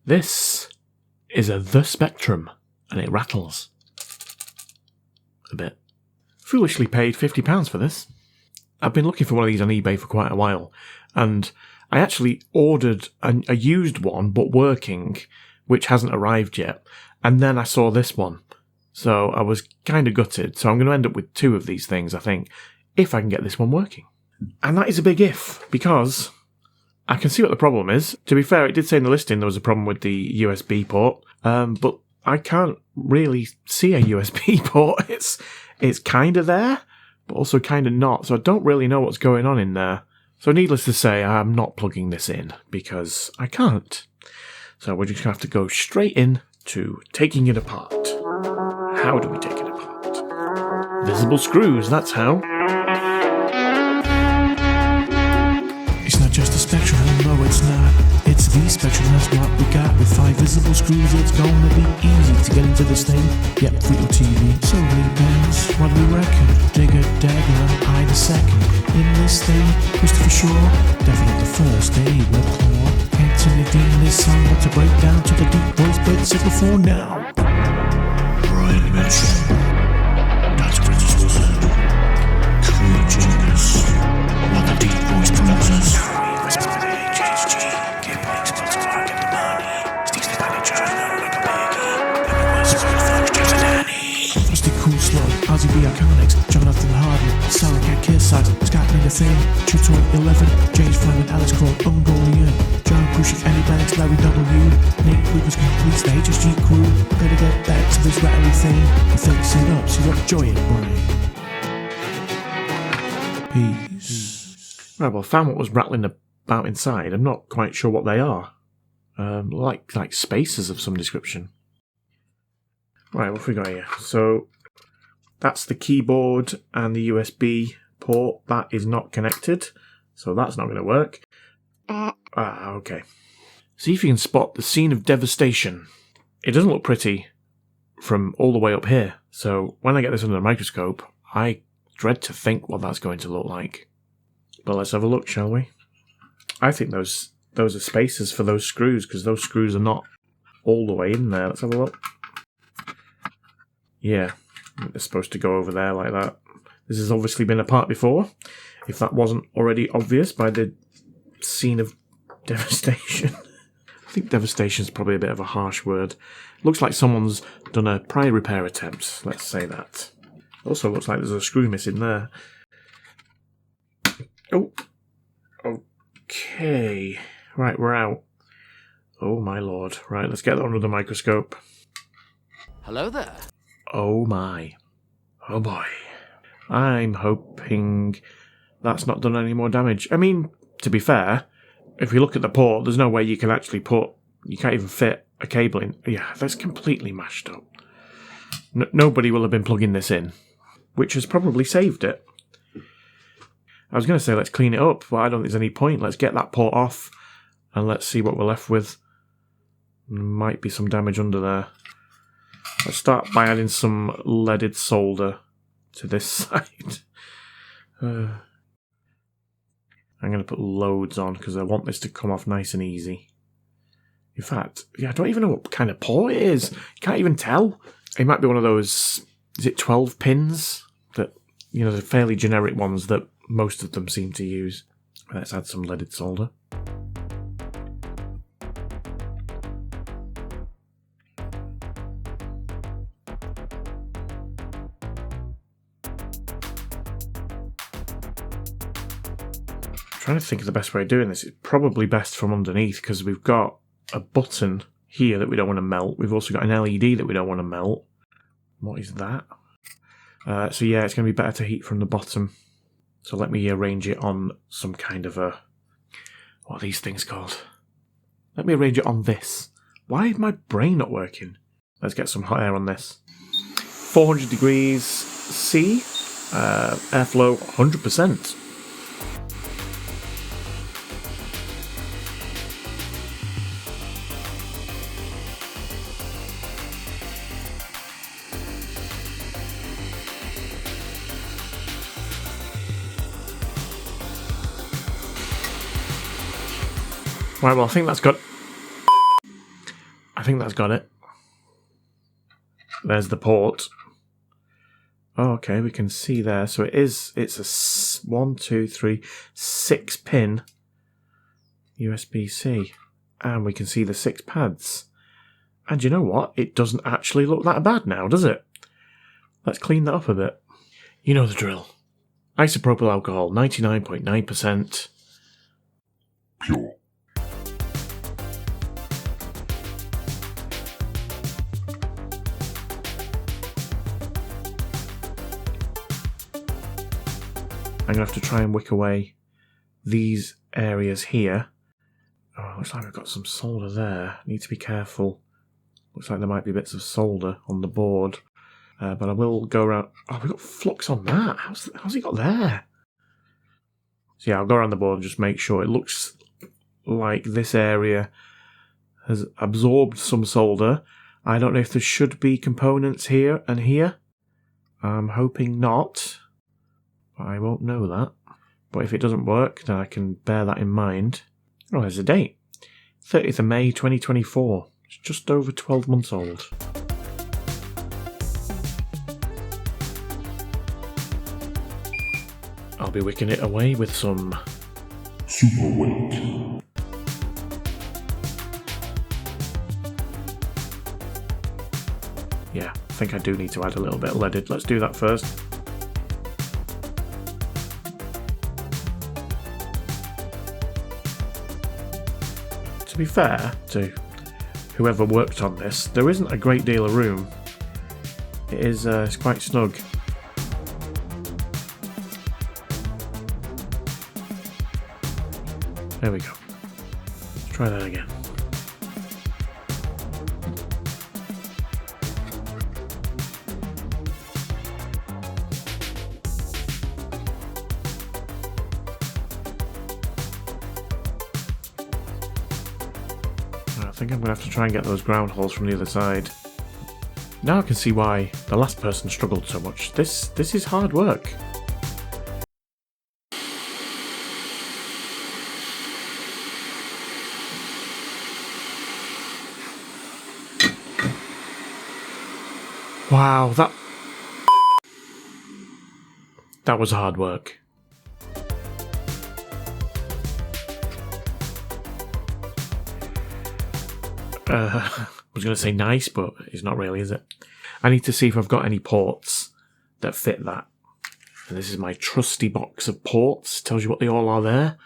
This is a The Spectrum, and it rattles. A bit. Foolishly paid £50 for this. I've been looking for one of these on eBay for quite a while, and I actually ordered a used one, but working, which hasn't arrived yet, and then I saw this one. So I was kind of gutted, so I'm going to end up with 2 of these things, I think, if I can get this one working. And that is a big if, because I can see what the problem is. To be fair, it did say in the listing there was a problem with the USB port, but I can't really see a USB port. It's kind of there, but also kind of not, so I don't really know what's going on in there. So needless to say, I'm not plugging this in, because I can't. So we're just going to have to go straight in to taking it apart. How do we take it apart? Visible screws, that's how. It's not just a Spectrum, no it's not. It's the Spectrum, that's what we got. With 5 visible screws, it's gonna be easy to get into this thing. Yep, free TV. So many pens, what do we reckon? Dig a dagger and hide a second. In this thing, Christopher Shaw, definitely the first aid with claw. Anthony Dean is somewhat to break down to the deep voice, but it's before now. Brian Mitchell, that's British Wizard. Cool Genghis, what the deep voice pronounces. Cool Slug, Ozzy B. Iconics, Jonathan Harden, Sarah Cat Kearsarge, Scott Thing, Tutor 11, James Fleming, Alex Crowe, Ungolian, John Kushik, Andy Banks, Larry W, Nate Lucas completes the HSG crew. Gotta get back to this rattly thing. He thinks it up, so you enjoy it, Brian. Peace. Right, well, I found what was rattling about inside. I'm not quite sure what they are. Like spacers of some description. Right, what have we got here? So that's the keyboard and the USB port. That is not connected, so that's not going to work. Okay. See if you can spot the scene of devastation. It doesn't look pretty from all the way up here, so when I get this under the microscope, I dread to think what that's going to look like. But let's have a look, shall we? I think those are spacers for those screws, because those screws are not all the way in there. Let's have a look. Yeah, they're supposed to go over there like that. This has obviously been apart before, if that wasn't already obvious by the scene of devastation. I think devastation is probably a bit of a harsh word. Looks like someone's done a prior repair attempt, let's say that. Also looks like there's a screw missing there. Oh, okay. Right, we're out. Oh my lord. Right, let's get that under the microscope. Hello there. Oh my. Oh boy. I'm hoping that's not done any more damage. I mean, to be fair, if you look at the port, there's no way you can actually you can't even fit a cable in. Yeah, that's completely mashed up. Nobody will have been plugging this in, which has probably saved it. I was going to say let's clean it up, but I don't think there's any point. Let's get that port off and let's see what we're left with. Might be some damage under there. Let's start by adding some leaded solder to this side. I'm going to put loads on because I want this to come off nice and easy. In fact, yeah, I don't even know what kind of port it is. You can't even tell. It might be one of those, is it 12 pins? That, you know, the fairly generic ones that most of them seem to use. Let's add some leaded solder. Trying to think of the best way of doing this. It's probably best from underneath because we've got a button here that we don't want to melt. We've also got an LED that we don't want to melt. What is that? So yeah, it's going to be better to heat from the bottom. So let me arrange it on some kind of a... What are these things called? Let me arrange it on this. Why is my brain not working? Let's get some hot air on this. 400 degrees C. Airflow 100%. Right, well, I think that's got... I think that's got it. There's the port. Oh, okay, we can see there. So it's a 1, 2, 3, 6 pin USB-C. And we can see the 6 pads. And you know what? It doesn't actually look that bad now, does it? Let's clean that up a bit. You know the drill. Isopropyl alcohol, 99.9%. Pure. I'm going to have to try and wick away these areas here. Oh, looks like we've got some solder there. Need to be careful. Looks like there might be bits of solder on the board. But I will go around... Oh, we've got flux on that. How's he got there? So yeah, I'll go around the board and just make sure it looks like this area has absorbed some solder. I don't know if there should be components here and here. I'm hoping not. I won't know that. But if it doesn't work, then I can bear that in mind. Oh, there's a date. 30th of May 2024. It's just over 12 months old. I'll be wicking it away with some Super wick. Yeah, I think I do need to add a little bit of leaded. Let's do that first. To be fair to whoever worked on this, there isn't a great deal of room. It is it's quite snug. There we go. Let's try that again. I think I'm going to have to try and get those ground holes from the other side. Now I can see why the last person struggled so much. This is hard work. Wow, that was hard work. I was going to say nice, but it's not really, is it? I need to see if I've got any ports that fit that. And this is my trusty box of ports. Tells you what they all are there.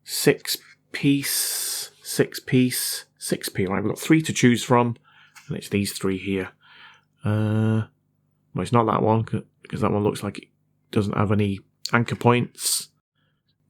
6-piece, 6-piece, 6p. Right, we've got 3 to choose from. And it's these 3 here. Well, it's not that one, because that one looks like it doesn't have any anchor points.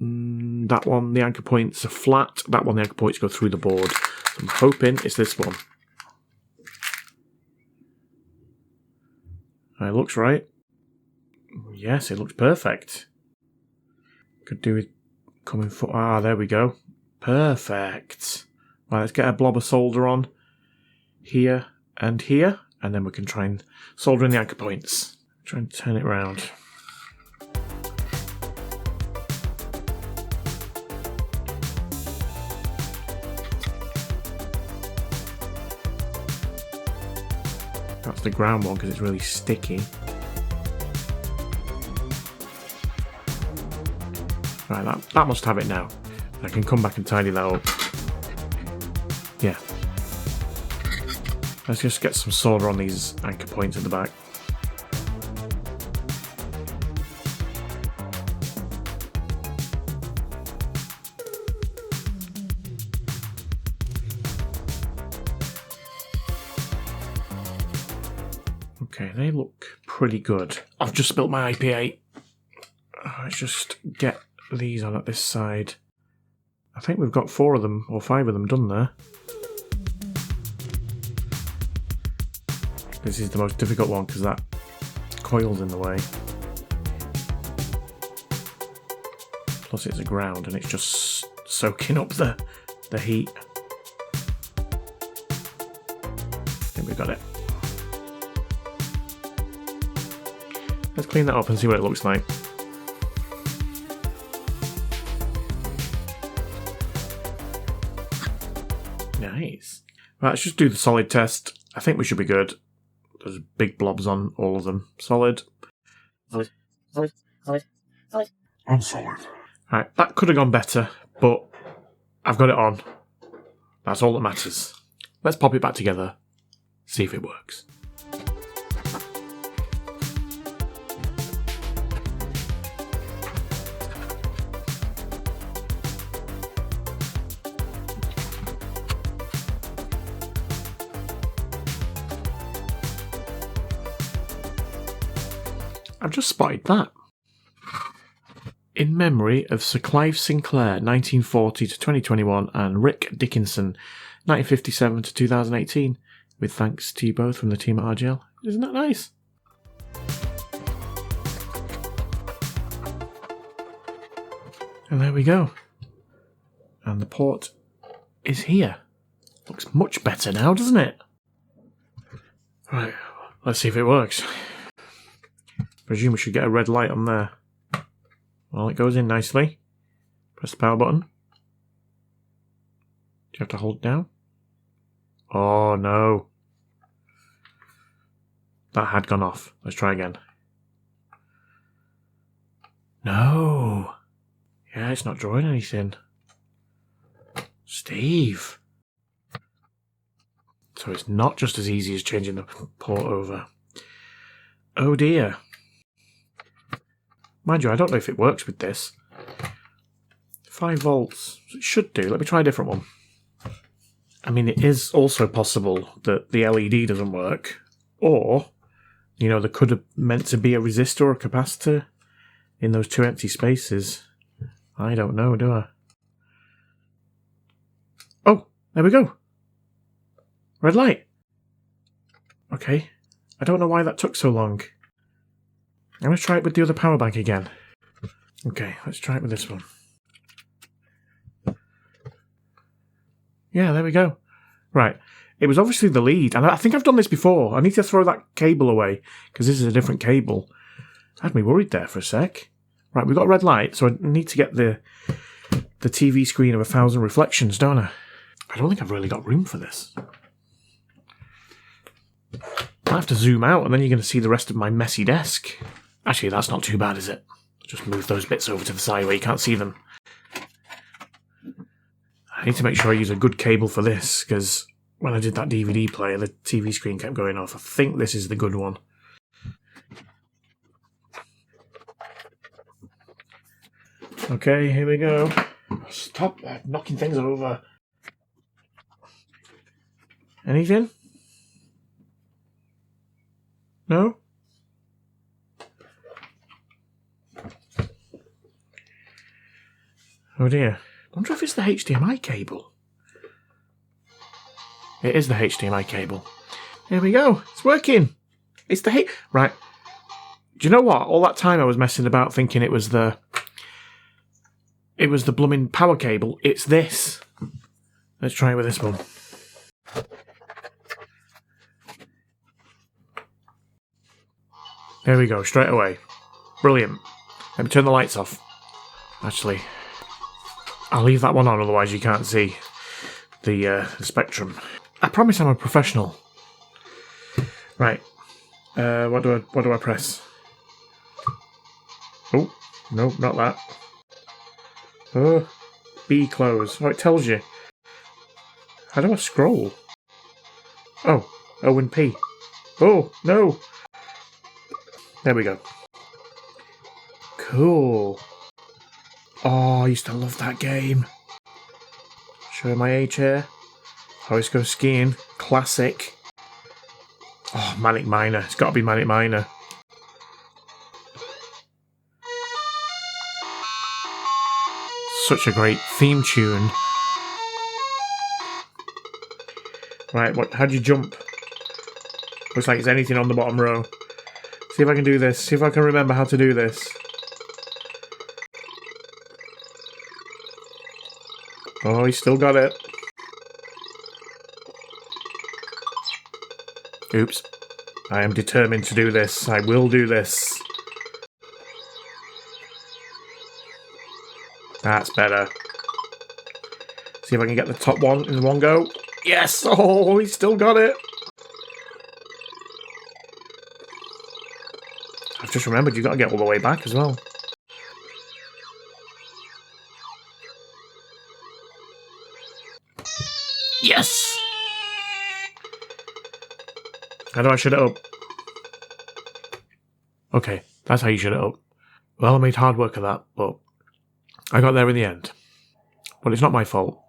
That one, the anchor points are flat. That one, the anchor points go through the board. So I'm hoping it's this one. It looks right. Yes, it looks perfect. Could do with coming for... Ah, there we go. Perfect. Right, let's get a blob of solder on here and here, and then we can try and solder in the anchor points. Try and turn it around. That's the ground one because it's really sticky. Right, that must have it now. I can come back and tidy that up. Yeah. Let's just get some solder on these anchor points at the back. Okay, they look pretty good. I've just spilled my IPA. Let's just get these on at this side. I think we've got 4 of them, or 5 of them done there. This is the most difficult one because that coil's in the way. Plus it's a ground and it's just soaking up the heat. I think we've got it. Let's clean that up and see what it looks like. Nice. Right, let's just do the solid test. I think we should be good. There's big blobs on all of them. Solid. I'm solid. Right, that could have gone better, but I've got it on. That's all that matters. Let's pop it back together. See if it works. I've just spotted that. In memory of Sir Clive Sinclair, 1940 to 2021, and Rick Dickinson, 1957 to 2018. With thanks to you both from the team at RGL. Isn't that nice? And there we go. And the port is here. Looks much better now, doesn't it? Right, let's see if it works. Presume we should get a red light on there. Well, it goes in nicely. Press the power button. Do you have to hold it down? Oh no. That had gone off. Let's try again. No. Yeah, it's not drawing anything. Steve. So it's not just as easy as changing the port over. Oh dear. Mind you, I don't know if it works with this. 5 volts. It should do. Let me try a different one. I mean, it is also possible that the LED doesn't work. Or, you know, there could have meant to be a resistor or a capacitor in those 2 empty spaces. I don't know, do I? Oh, there we go. Red light. Okay. I don't know why that took so long. I'm going to try it with the other power bank again. Okay, let's try it with this one. Yeah, there we go. Right. It was obviously the lead, and I think I've done this before. I need to throw that cable away, because this is a different cable. Had me worried there for a sec. Right, we've got a red light, so I need to get the TV screen of 1,000 reflections, don't I? I don't think I've really got room for this. I have to zoom out, and then you're going to see the rest of my messy desk. Actually, that's not too bad, is it? Just move those bits over to the side where you can't see them. I need to make sure I use a good cable for this, because when I did that DVD player, the TV screen kept going off. I think this is the good one. Okay, here we go. Stop knocking things over. Anything? No? Oh dear. I wonder if it's the HDMI cable. It is the HDMI cable. There we go. It's working. It's the Right. Do you know what? All that time I was messing about thinking it was the blooming power cable. It's this. Let's try it with this one. There we go. Straight away. Brilliant. Let me turn the lights off. Actually, I'll leave that one on, otherwise you can't see the spectrum. I promise I'm a professional. Right. What do I press? Oh, no, not that. Oh, B close. Oh, it tells you. How do I scroll? Oh, O and P. Oh, no. There we go. Cool. Oh, I used to love that game. Showing my age here. Always go skiing. Classic. Oh, Manic Miner. It's got to be Manic Miner. Such a great theme tune. Right, how do you jump? Looks like it's anything on the bottom row. See if I can do this. See if I can remember how to do this. Oh, he's still got it. Oops. I am determined to do this. I will do this. That's better. See if I can get the top one in one go. Yes! Oh, he still got it! I've just remembered you got to get all the way back as well. Yes! How do I shut it up? Okay, that's how you shut it up. Well, I made hard work of that, but I got there in the end. But it's not my fault.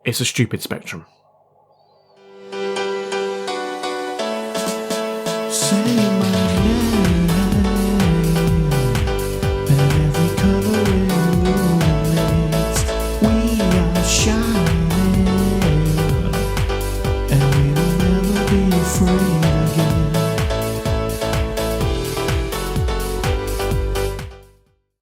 It's a stupid Spectrum.